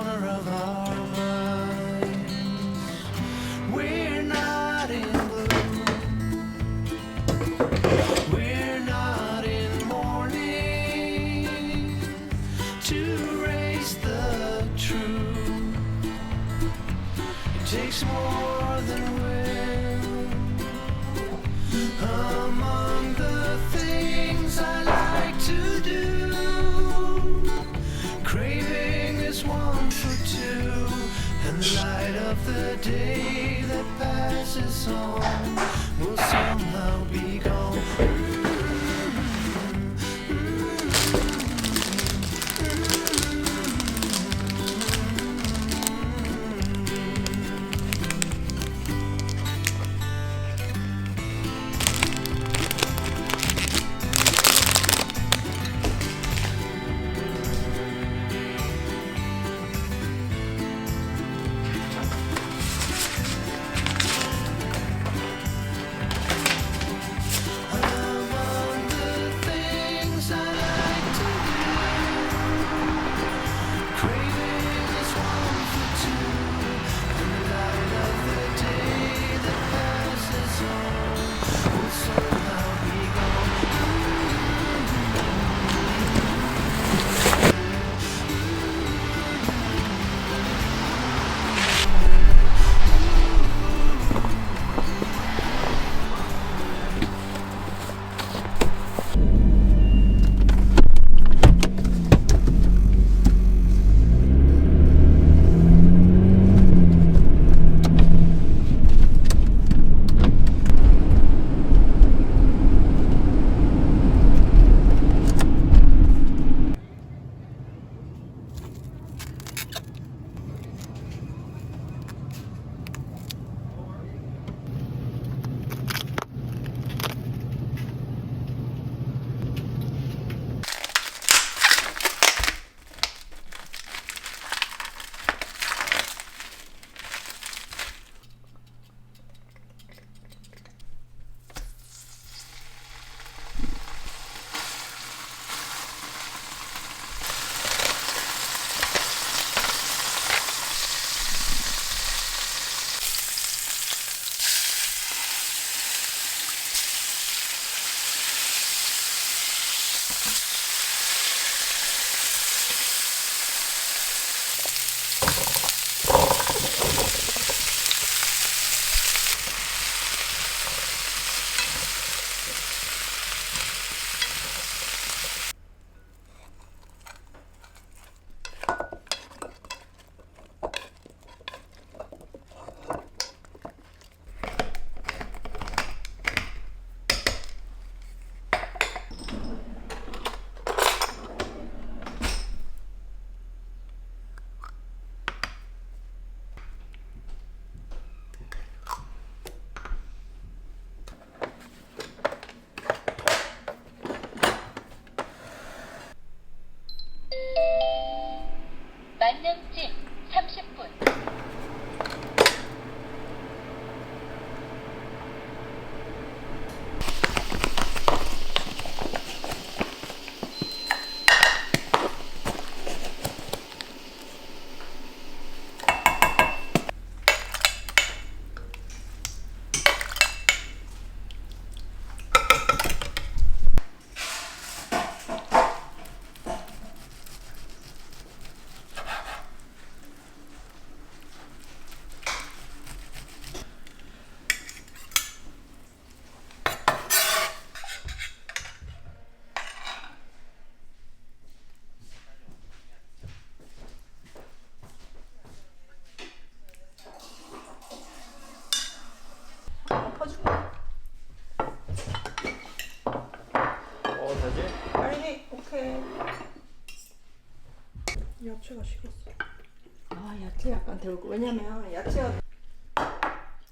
corner of our minds. We're not in blue, we're not in mourning to erase the truth. It takes more than will. Among the things I like to do, craving is one for two, and the light of the day that passes on will somehow be gone. Among the things I like to do, craving is one for two, and the light of the day that passes on will somehow be gone. 만능찜 30분. 되지? 빨리 오케이. 야채가 식었어. 아 야채 약간 들고 왜냐면 야채가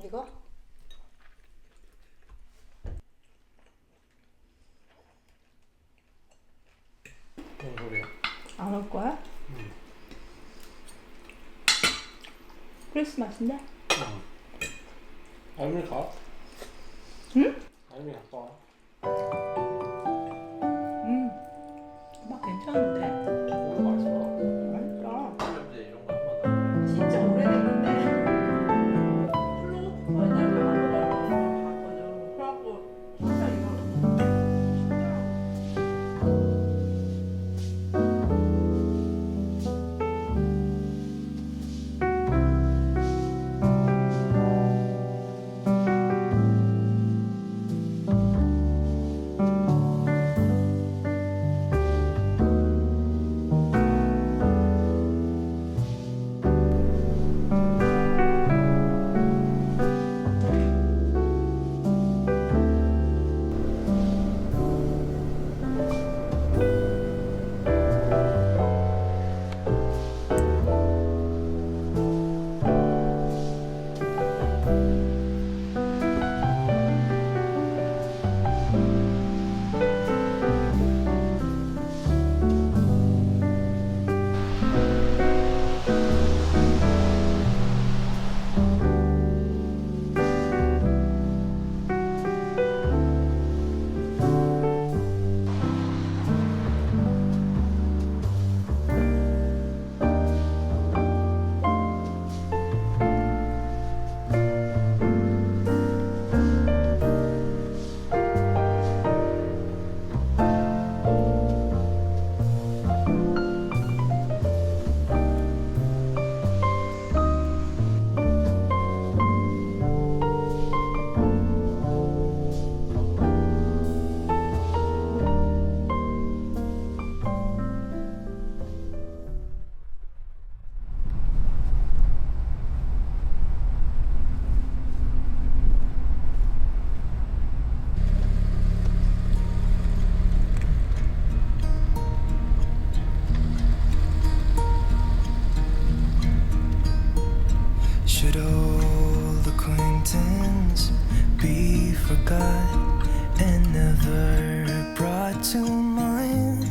이거 뭔 소리야? 안 올 거야? 크리스마스인데? 알미 가? 응? 알미 갔다 와. 맛 괜찮은데? 너무 맛있어. 맛있다. 이제 이런 거 한번 Should old acquaintance be forgot and never brought to mind?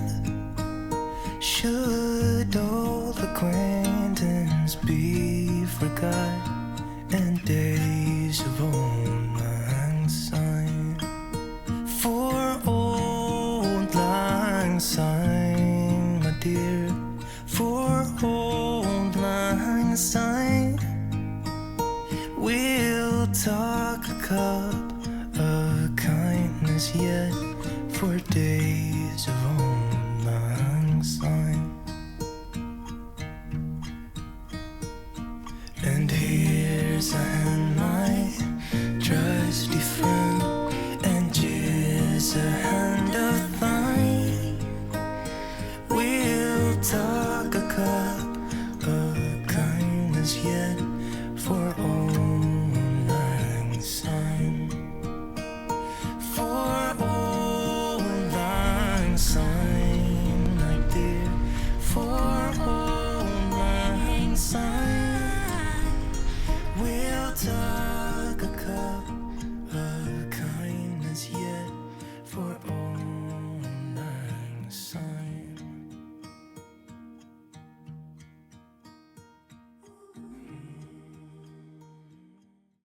Should old acquaintance be forgot and days of old lang syne? For old lang syne, my dear, for old lang syne, we'll talk a cup of kindness yet for days of old lang syne. And here's a hand, my trusty friend, and here's a hand of thine. We'll talk a cup of kindness yet